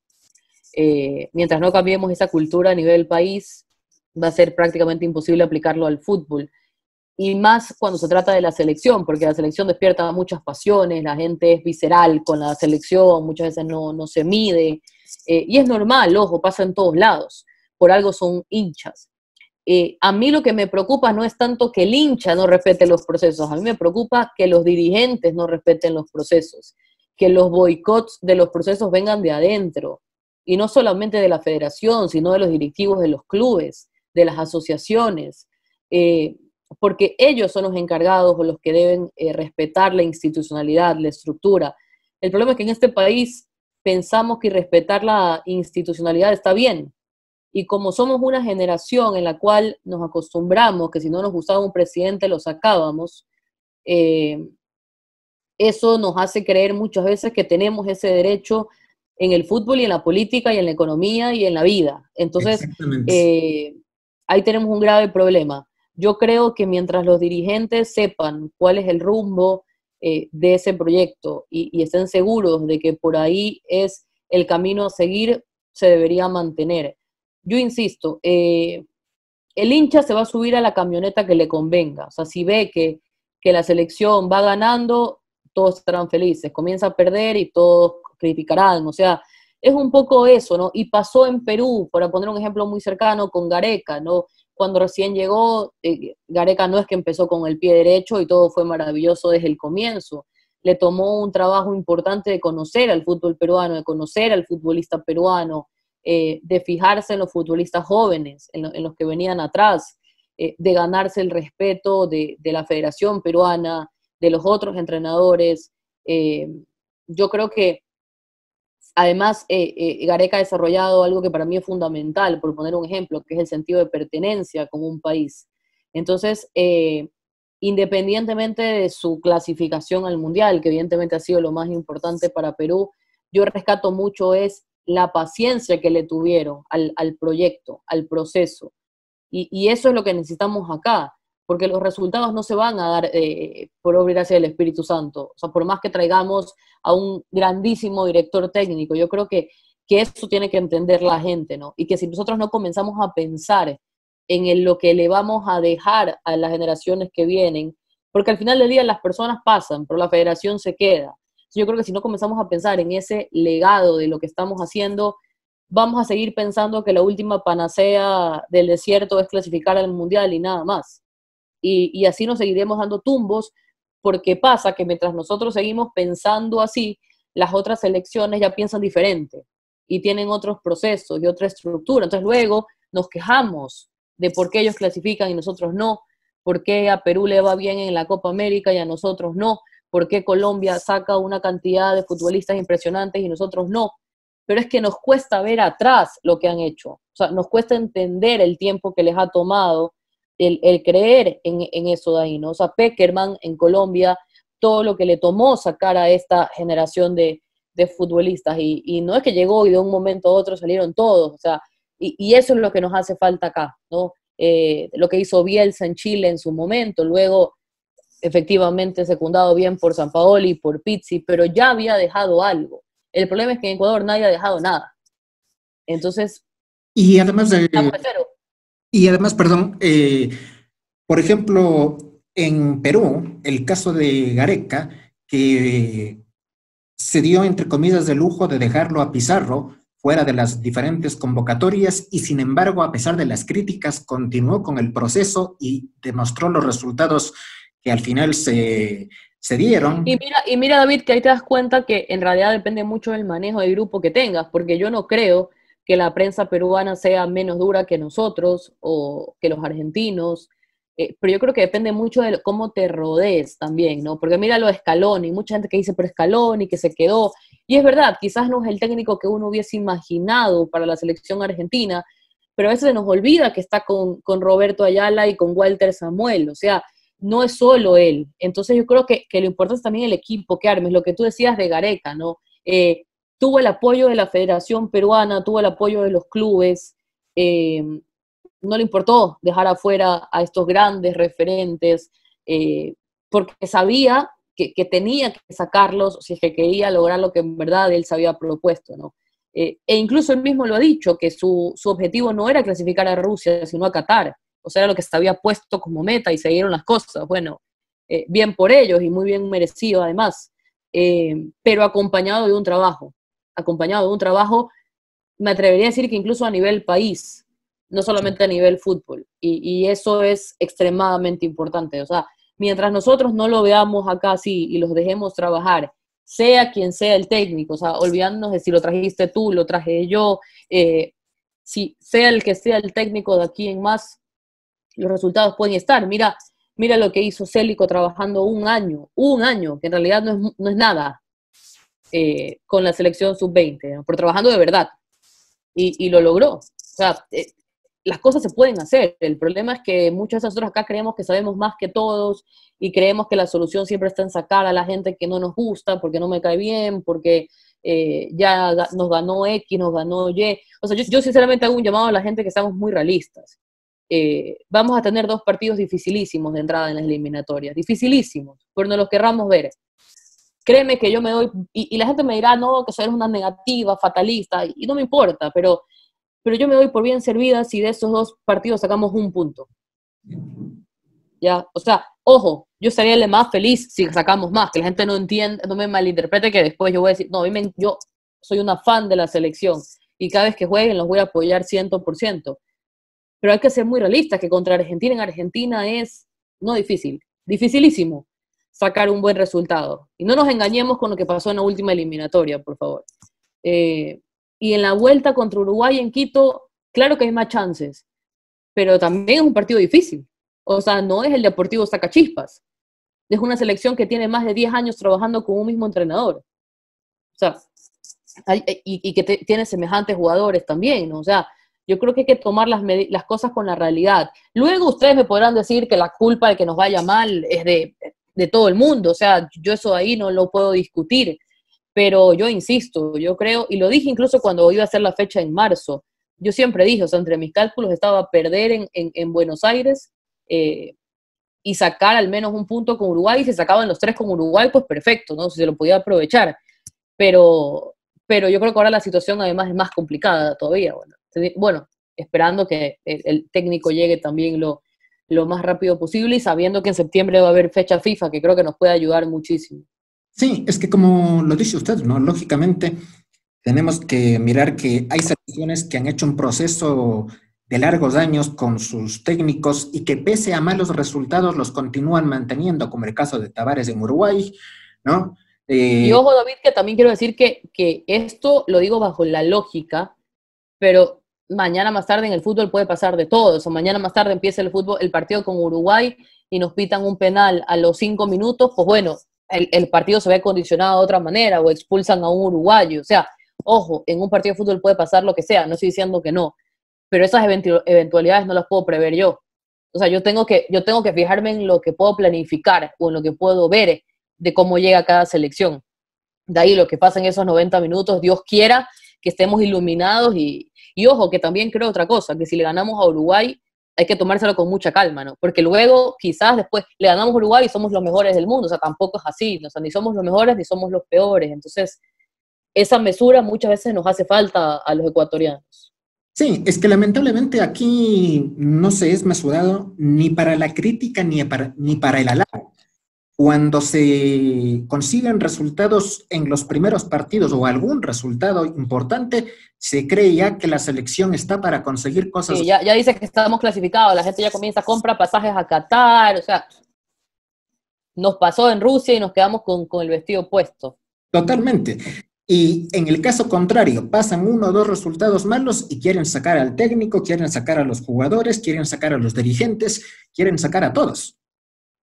Mientras no cambiemos esa cultura a nivel país, va a ser prácticamente imposible aplicarlo al fútbol. Y más cuando se trata de la selección, porque la selección despierta muchas pasiones, la gente es visceral con la selección, muchas veces no se mide, y es normal, ojo, pasa en todos lados, por algo son hinchas. A mí lo que me preocupa no es tanto que el hincha no respete los procesos, a mí me preocupa que los dirigentes no respeten los procesos, que los boicots de los procesos vengan de adentro, y no solamente de la federación, sino de los directivos de los clubes, de las asociaciones, porque ellos son los encargados o los que deben respetar la institucionalidad, la estructura. El problema es que en este país pensamos que respetar la institucionalidad está bien, y como somos una generación en la cual nos acostumbramos que si no nos gustaba un presidente lo sacábamos, eh, eso nos hace creer muchas veces que tenemos ese derecho en el fútbol y en la política y en la economía y en la vida. Entonces, Exactamente. ahí tenemos un grave problema. Yo creo que mientras los dirigentes sepan cuál es el rumbo de ese proyecto y estén seguros de que por ahí es el camino a seguir, se debería mantener. Yo insisto, el hincha se va a subir a la camioneta que le convenga. O sea, si ve que la selección va ganando, todos estarán felices. Comienza a perder y todos criticarán. O sea, es un poco eso, ¿no? Y pasó en Perú, para poner un ejemplo muy cercano, con Gareca, ¿no? Cuando recién llegó, Gareca no es que empezó con el pie derecho y todo fue maravilloso desde el comienzo. Le tomó un trabajo importante de conocer al fútbol peruano, de conocer al futbolista peruano, de fijarse en los futbolistas jóvenes, en los que venían atrás, de ganarse el respeto de la Federación Peruana, de los otros entrenadores. Yo creo que además Gareca ha desarrollado algo que para mí es fundamental, por poner un ejemplo, que es el sentido de pertenencia con un país. Entonces, independientemente de su clasificación al Mundial, que evidentemente ha sido lo más importante para Perú, yo rescato mucho es la paciencia que le tuvieron al proyecto, al proceso. Y eso es lo que necesitamos acá, porque los resultados no se van a dar por obra y gracia del Espíritu Santo. O sea, por más que traigamos a un grandísimo director técnico, yo creo que eso tiene que entender la gente, ¿no? Y que si nosotros no comenzamos a pensar en lo que le vamos a dejar a las generaciones que vienen, porque al final del día las personas pasan, pero la federación se queda. Yo creo que si no comenzamos a pensar en ese legado de lo que estamos haciendo, vamos a seguir pensando que la última panacea del desierto es clasificar al mundial y nada más. Y así nos seguiremos dando tumbos, porque pasa que mientras nosotros seguimos pensando así, las otras selecciones ya piensan diferente y tienen otros procesos y otra estructura. Entonces luego nos quejamos de por qué ellos clasifican y nosotros no, por qué a Perú le va bien en la Copa América y a nosotros no, por qué Colombia saca una cantidad de futbolistas impresionantes y nosotros no. Pero es que nos cuesta ver atrás lo que han hecho. O sea, nos cuesta entender el tiempo que les ha tomado el creer en eso de ahí, ¿no? O sea, Peckerman en Colombia, todo lo que le tomó sacar a esta generación de futbolistas, y no es que llegó y de un momento a otro salieron todos, o sea, y eso es lo que nos hace falta acá, ¿no? Lo que hizo Bielsa en Chile en su momento, luego efectivamente secundado bien por Sampaoli y por Pizzi, pero ya había dejado algo. El problema es que en Ecuador nadie ha dejado nada. Entonces, Y además, estamos de cero. perdón, por ejemplo, En Perú, el caso de Gareca, que se dio, entre comillas, de lujo de dejarlo a Pizarro fuera de las diferentes convocatorias y, sin embargo, a pesar de las críticas, continuó con el proceso y demostró los resultados que al final se dieron. Y mira, David, que ahí te das cuenta que en realidad depende mucho del manejo de grupo que tengas, porque yo no creo que la prensa peruana sea menos dura que nosotros o que los argentinos, pero yo creo que depende mucho de cómo te rodees también, ¿no? Porque mira lo de Scaloni, mucha gente que dice, pero Scaloni, que se quedó, y es verdad, quizás no es el técnico que uno hubiese imaginado para la selección argentina, pero a veces se nos olvida que está con Roberto Ayala y con Walter Samuel, o sea, no es solo él. Entonces yo creo que lo importante es también el equipo que armes, lo que tú decías de Gareca, ¿no? Tuvo el apoyo de la Federación Peruana, tuvo el apoyo de los clubes, eh, no le importó dejar afuera a estos grandes referentes, porque sabía que tenía que sacarlos si es que quería lograr lo que en verdad él se había propuesto, ¿no? E incluso él mismo lo ha dicho, que su objetivo no era clasificar a Rusia, sino a Qatar. O sea, era lo que se había puesto como meta y se dieron las cosas. Bueno, bien por ellos y muy bien merecido además, pero acompañado de un trabajo, me atrevería a decir que incluso a nivel país, no solamente a nivel fútbol, y eso es extremadamente importante. O sea, mientras nosotros no lo veamos acá así y los dejemos trabajar, sea quien sea el técnico, o sea, olvidándonos de si lo trajiste tú, lo traje yo, si sea el que sea el técnico de aquí en más, los resultados pueden estar. Mira lo que hizo Célico trabajando un año, que en realidad no es nada, con la selección sub-20, ¿no? Pero trabajando de verdad, y lo logró. O sea, las cosas se pueden hacer. El problema es que muchos de nosotros acá creemos que sabemos más que todos y creemos que la solución siempre está en sacar a la gente que no nos gusta, porque no me cae bien, porque ya nos ganó X, nos ganó Y. O sea, yo sinceramente hago un llamado a la gente que seamos muy realistas. Vamos a tener dos partidos dificilísimos de entrada en las eliminatorias, dificilísimos, pero no los querramos ver. Créeme que yo me doy, y la gente me dirá, no, que soy una negativa, fatalista, y no me importa, pero yo me doy por bien servida si de esos dos partidos sacamos un punto. ¿Ya? O sea, ojo, yo sería el más feliz si sacamos más, que la gente no entienda, no me malinterprete que después yo voy a decir, no, yo soy una fan de la selección y cada vez que jueguen los voy a apoyar 100%. Pero hay que ser muy realistas, que contra Argentina en Argentina es no difícil, dificilísimo sacar un buen resultado. Y no nos engañemos con lo que pasó en la última eliminatoria, por favor. Y en la vuelta contra Uruguay en Quito, claro que hay más chances, pero también es un partido difícil. O sea, no es el Deportivo Sacachispas. Es una selección que tiene más de 10 años trabajando con un mismo entrenador. O sea, y que tiene semejantes jugadores también, ¿no? O sea, yo creo que hay que tomar las cosas con la realidad. Luego ustedes me podrán decir que la culpa de que nos vaya mal es de todo el mundo, o sea, yo eso ahí no lo puedo discutir, pero yo insisto, yo creo, y lo dije incluso cuando iba a hacer la fecha en marzo, yo siempre dije, o sea, entre mis cálculos estaba perder en Buenos Aires y sacar al menos un punto con Uruguay, y si sacaban los tres con Uruguay, pues perfecto, ¿no? Si se lo podía aprovechar, pero, pero yo creo que ahora la situación además es más complicada todavía, bueno, esperando que el técnico llegue también lo más rápido posible y sabiendo que en septiembre va a haber fecha FIFA, que creo que nos puede ayudar muchísimo. Sí, es que como lo dice usted, ¿no? Lógicamente tenemos que mirar que hay selecciones que han hecho un proceso de largos años con sus técnicos y que pese a malos resultados los continúan manteniendo, como el caso de Tavares en Uruguay, ¿no? Y ojo, David, que también quiero decir que esto lo digo bajo la lógica, pero mañana más tarde en el fútbol puede pasar de todo. O sea, mañana más tarde empieza el partido con Uruguay y nos pitan un penal a los 5 minutos, pues bueno, el partido se ve condicionado de otra manera o expulsan a un uruguayo. O sea, ojo, en un partido de fútbol puede pasar lo que sea, no estoy diciendo que no, pero esas eventualidades no las puedo prever yo. O sea, yo tengo que fijarme en lo que puedo planificar o en lo que puedo ver de cómo llega cada selección. De ahí lo que pasa en esos 90 minutos, Dios quiera que estemos iluminados y ojo, que también creo otra cosa, que si le ganamos a Uruguay hay que tomárselo con mucha calma, ¿no? Porque luego quizás después le ganamos a Uruguay y somos los mejores del mundo, o sea, tampoco es así, ¿no? O sea, ni somos los mejores ni somos los peores, entonces esa mesura muchas veces nos hace falta a los ecuatorianos. Sí, es que lamentablemente aquí no se es mesurado ni para la crítica ni para el halago. Cuando se consiguen resultados en los primeros partidos o algún resultado importante, se cree ya que la selección está para conseguir cosas. Sí, ya dice que estamos clasificados, la gente ya comienza a comprar pasajes a Qatar, o sea, nos pasó en Rusia y nos quedamos con el vestido puesto. Totalmente. Y en el caso contrario, pasan uno o dos resultados malos y quieren sacar al técnico, quieren sacar a los jugadores, quieren sacar a los dirigentes, quieren sacar a todos.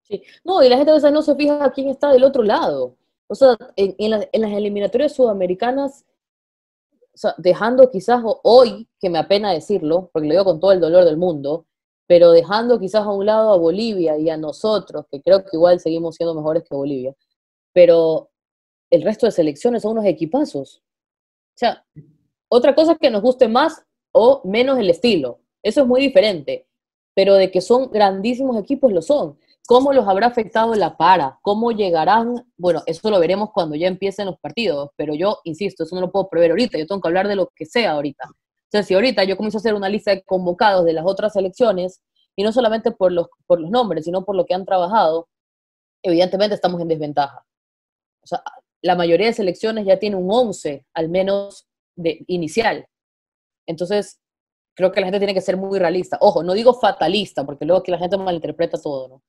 Sí. No, y la gente a veces no se fija quién está del otro lado. O sea, en las eliminatorias sudamericanas, o sea, dejando quizás hoy, que me apena decirlo, porque lo digo con todo el dolor del mundo, pero dejando quizás a un lado a Bolivia y a nosotros, que creo que igual seguimos siendo mejores que Bolivia, pero el resto de selecciones son unos equipazos. O sea, otra cosa es que nos guste más o menos el estilo. Eso es muy diferente. Pero de que son grandísimos equipos, lo son. ¿Cómo los habrá afectado la para? ¿Cómo llegarán? Bueno, eso lo veremos cuando ya empiecen los partidos. Pero yo, insisto, eso no lo puedo prever ahorita. Yo tengo que hablar de lo que sea ahorita. O sea, si ahorita yo comienzo a hacer una lista de convocados de las otras selecciones, y no solamente por los nombres, sino por lo que han trabajado, evidentemente estamos en desventaja. O sea, la mayoría de selecciones ya tiene un 11, al menos de inicial. Entonces, creo que la gente tiene que ser muy realista. Ojo, no digo fatalista, porque luego que la gente malinterpreta todo, ¿no?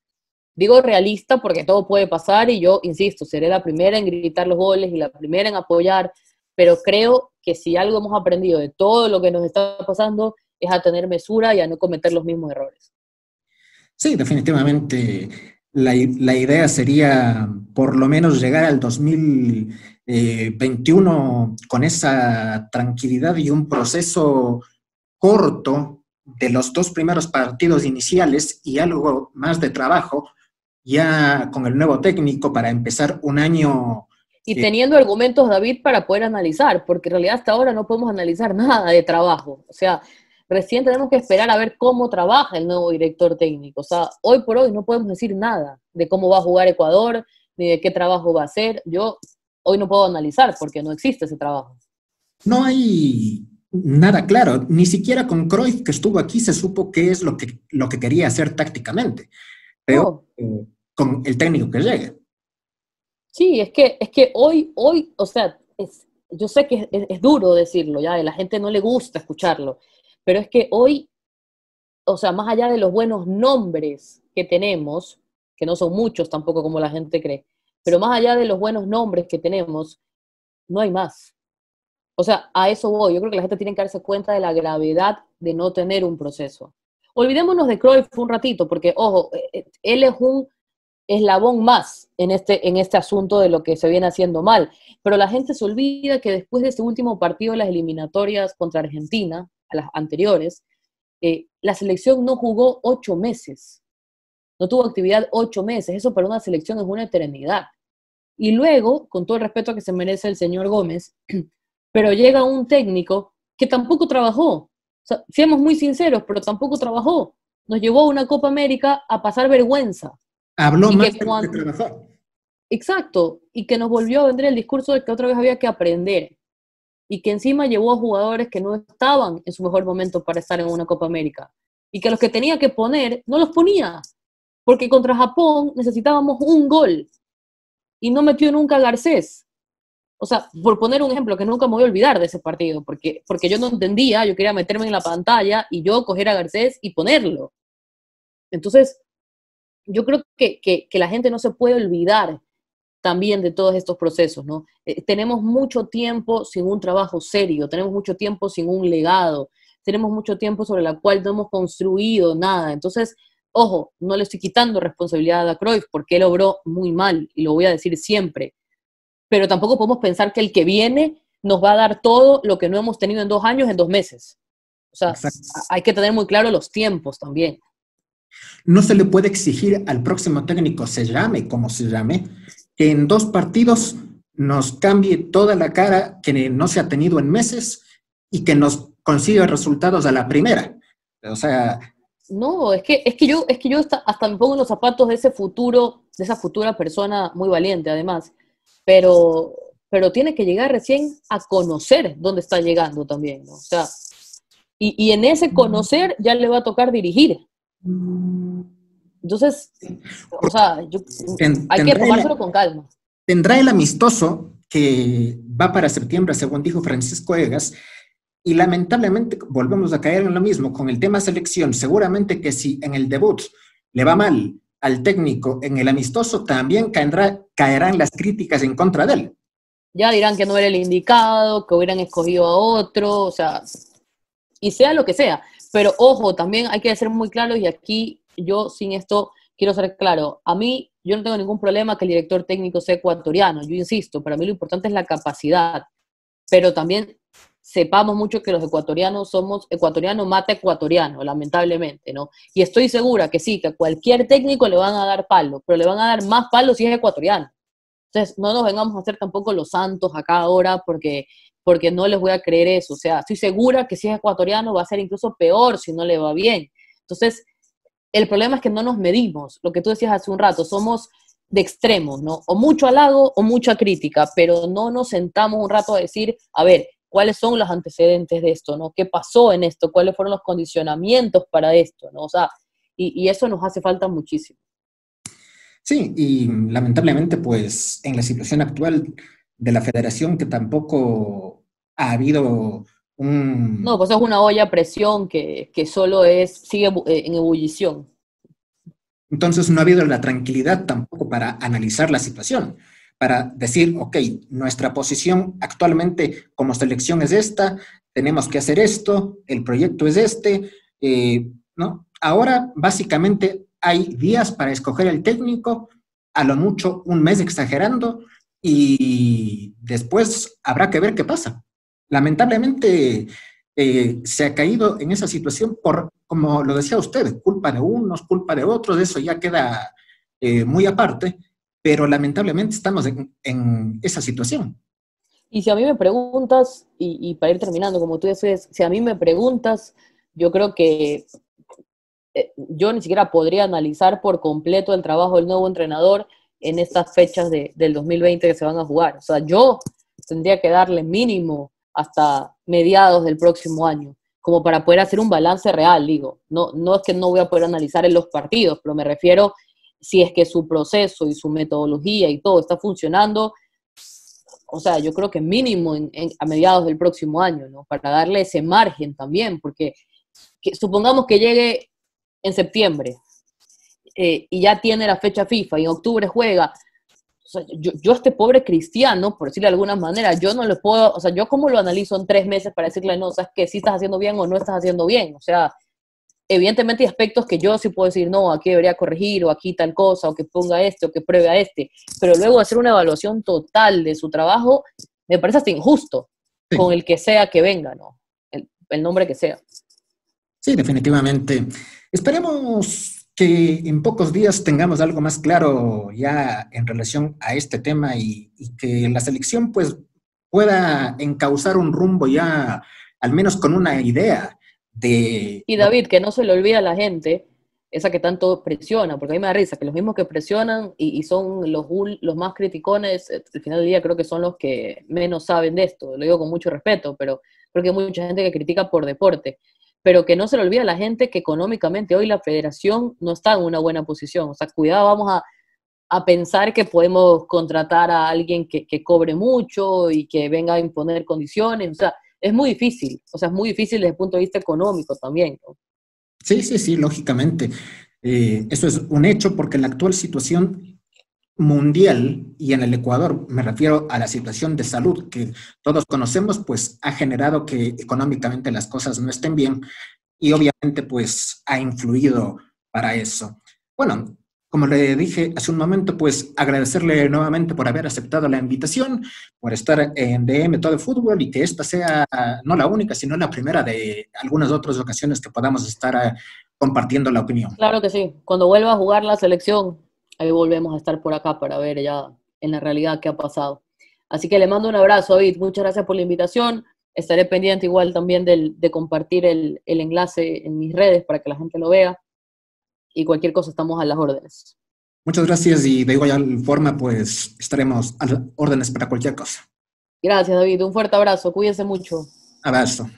Digo realista porque todo puede pasar y yo, insisto, seré la primera en gritar los goles y la primera en apoyar, pero creo que si algo hemos aprendido de todo lo que nos está pasando es a tener mesura y a no cometer los mismos errores. Sí, definitivamente la idea sería por lo menos llegar al 2021 con esa tranquilidad y un proceso corto de los dos primeros partidos iniciales y algo más de trabajo ya con el nuevo técnico para empezar un año. Y eh, teniendo argumentos, David, para poder analizar, porque en realidad hasta ahora no podemos analizar nada de trabajo. O sea, recién tenemos que esperar a ver cómo trabaja el nuevo director técnico. O sea, hoy por hoy no podemos decir nada de cómo va a jugar Ecuador, ni de qué trabajo va a hacer. Yo hoy no puedo analizar porque no existe ese trabajo. no hay nada claro, ni siquiera con Cruyff que estuvo aquí se supo qué es lo que quería hacer tácticamente, pero No, con el técnico que llegue. sí, es que hoy, o sea, yo sé que es duro decirlo, ya, a la gente no le gusta escucharlo, pero es que hoy, o sea, más allá de los buenos nombres que tenemos, que no son muchos tampoco como la gente cree, pero más allá de los buenos nombres que tenemos, no hay más. O sea, a eso voy. Yo creo que la gente tiene que darse cuenta de la gravedad de no tener un proceso. Olvidémonos de Cruyff un ratito, porque, ojo, él es un eslabón más en este asunto de lo que se viene haciendo mal. Pero la gente se olvida que después de ese último partido de las eliminatorias contra Argentina, a las anteriores, la selección no jugó 8 meses, no tuvo actividad 8 meses. Eso para una selección es una eternidad. Y luego, con todo el respeto que se merece el señor Gómez, pero llega un técnico que tampoco trabajó. O sea, seamos muy sinceros, pero tampoco trabajó. Nos llevó a una Copa América a pasar vergüenza. Habló Y más que de lo que cuando, trabajó. exacto, y que nos volvió a vender el discurso de que otra vez había que aprender. Y que encima llevó a jugadores que no estaban en su mejor momento para estar en una Copa América. Y que los que tenía que poner, no los ponía. Porque contra Japón necesitábamos un gol. Y no metió nunca a Garcés. O sea, por poner un ejemplo que nunca me voy a olvidar de ese partido, porque yo no entendía, yo quería meterme en la pantalla y yo coger a Garcés y ponerlo. Entonces, yo creo que la gente no se puede olvidar también de todos estos procesos, ¿no? Tenemos mucho tiempo sin un trabajo serio, tenemos mucho tiempo sin un legado, tenemos mucho tiempo sobre la cual no hemos construido nada. Entonces, ojo, no le estoy quitando responsabilidad a Cruyff porque él obró muy mal y lo voy a decir siempre, pero tampoco podemos pensar que el que viene nos va a dar todo lo que no hemos tenido en 2 años, en 2 meses. O sea, Exacto. hay que tener muy claro los tiempos también. No se le puede exigir al próximo técnico, se llame como se llame, que en dos partidos nos cambie toda la cara que no se ha tenido en meses y que nos consiga resultados a la primera. O sea, No, es que yo hasta me pongo en los zapatos de ese futuro, de esa futura persona muy valiente además, pero, pero tiene que llegar recién a conocer dónde está llegando también, ¿no? O sea, Y en ese conocer ya le va a tocar dirigir. Entonces, o sea, hay que tomárselo con calma. Tendrá el amistoso que va para septiembre, según dijo Francisco Egas, y lamentablemente volvemos a caer en lo mismo con el tema selección. Seguramente que si en el debut le va mal al técnico en el amistoso, también caerán las críticas en contra de él. Ya dirán que no era el indicado, que hubieran escogido a otro, o sea, y sea lo que sea. Pero ojo, también hay que ser muy claros, y aquí yo sin esto quiero ser claro. A mí, yo no tengo ningún problema que el director técnico sea ecuatoriano, yo insisto, para mí lo importante es la capacidad, pero también sepamos mucho que los ecuatorianos somos ecuatoriano mata ecuatoriano, lamentablemente, ¿no? Y estoy segura que sí, que a cualquier técnico le van a dar palo, pero le van a dar más palo si es ecuatoriano. Entonces, no nos vengamos a hacer tampoco los santos acá ahora porque no les voy a creer eso. O sea, estoy segura que si es ecuatoriano va a ser incluso peor si no le va bien. Entonces, el problema es que no nos medimos. Lo que tú decías hace un rato, somos de extremos, ¿no? O mucho halago o mucha crítica, pero no nos sentamos un rato a decir, a ver, ¿cuáles son los antecedentes de esto, no? ¿Qué pasó en esto? ¿Cuáles fueron los condicionamientos para esto, no? O sea, y eso nos hace falta muchísimo. Sí, y lamentablemente, pues en la situación actual de la federación, que tampoco ha habido No, un... pues es una olla a presión que solo sigue en ebullición. Entonces no ha habido la tranquilidad tampoco para analizar la situación, para decir, ok, nuestra posición actualmente como selección es esta, tenemos que hacer esto, el proyecto es este, ¿no? Ahora básicamente hay días para escoger el técnico, a lo mucho un mes exagerando, y después habrá que ver qué pasa. Lamentablemente se ha caído en esa situación por, como lo decía usted, culpa de unos, culpa de otros, eso ya queda muy aparte, pero lamentablemente estamos en esa situación. Y si a mí me preguntas, y para ir terminando, como tú dices, si a mí me preguntas, yo creo que yo ni siquiera podría analizar por completo el trabajo del nuevo entrenador en estas fechas del 2020 que se van a jugar. O sea, yo tendría que darle mínimo hasta mediados del próximo año, como para poder hacer un balance real, digo. No, no es que no voy a poder analizar en los partidos, pero me refiero si es que su proceso y su metodología y todo está funcionando. O sea, yo creo que mínimo a mediados del próximo año, ¿no? Para darle ese margen también, porque supongamos que llegue en septiembre y ya tiene la fecha FIFA y en octubre juega. O sea, yo este pobre Cristiano, por decirlo de alguna manera, yo no le puedo, o sea, yo cómo lo analizo en 3 meses para decirle, no, sabes que si estás haciendo bien o no estás haciendo bien. O sea, evidentemente hay aspectos que yo sí puedo decir, no, aquí debería corregir, o aquí tal cosa, o que ponga este, o que pruebe a este, pero luego hacer una evaluación total de su trabajo, me parece hasta injusto, Sí, con el que sea que venga, ¿no? El nombre que sea. sí, definitivamente. Esperemos que en pocos días tengamos algo más claro ya en relación a este tema y que la selección pues pueda encauzar un rumbo ya, al menos con una idea de Y lo. David, que no se le olvida a la gente, esa que tanto presiona, porque a mí me da risa, que los mismos que presionan y son los más criticones, al final del día creo que son los que menos saben de esto, lo digo con mucho respeto, pero creo que hay mucha gente que critica por deporte, pero que no se le olvida a la gente que económicamente hoy la federación no está en una buena posición, o sea, cuidado, vamos a pensar que podemos contratar a alguien que cobre mucho y que venga a imponer condiciones, o sea, es muy difícil, o sea, es muy difícil desde el punto de vista económico también, ¿no? Sí, sí, sí, lógicamente. Eso es un hecho porque la actual situación mundial y en el Ecuador, me refiero a la situación de salud que todos conocemos, pues ha generado que económicamente las cosas no estén bien y obviamente pues ha influido para eso. Bueno, como le dije hace un momento, pues agradecerle nuevamente por haber aceptado la invitación, por estar en DM Todo Fútbol y que esta sea no la única, sino la primera de algunas otras ocasiones que podamos estar compartiendo la opinión. Claro que sí, cuando vuelva a jugar la selección, ahí volvemos a estar por acá para ver ya en la realidad qué ha pasado. Así que le mando un abrazo, David, muchas gracias por la invitación, estaré pendiente igual también de compartir el enlace en mis redes para que la gente lo vea y cualquier cosa estamos a las órdenes. Muchas gracias y de igual forma pues estaremos a las órdenes para cualquier cosa. Gracias, David, un fuerte abrazo, cuídense mucho. Abrazo.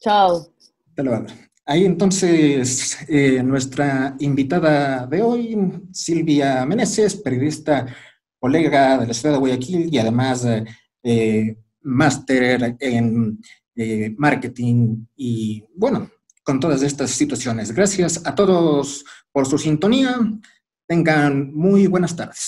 Chao. Te lo voy a dar. Ahí entonces nuestra invitada de hoy, Silvia Meneses, periodista, colega de la ciudad de Guayaquil y además máster en marketing y bueno, con todas estas situaciones. Gracias a todos por su sintonía. Tengan muy buenas tardes.